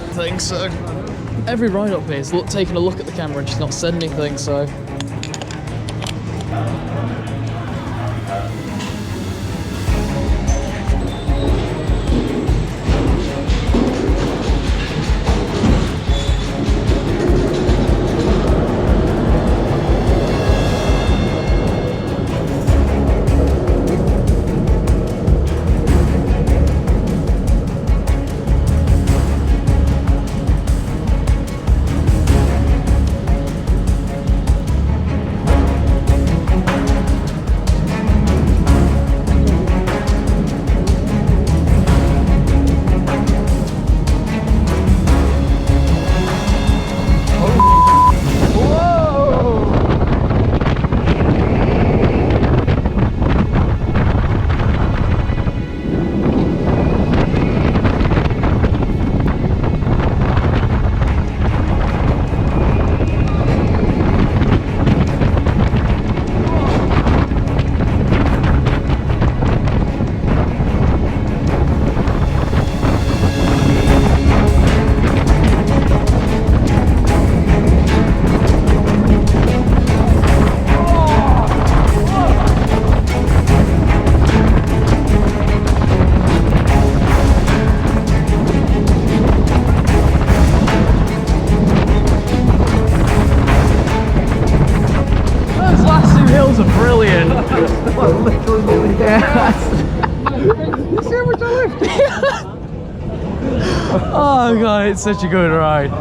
I think so. Every ride up here is taking a look at the camera and just not said anything, so. Hills are brilliant. Oh god, it's such a good ride.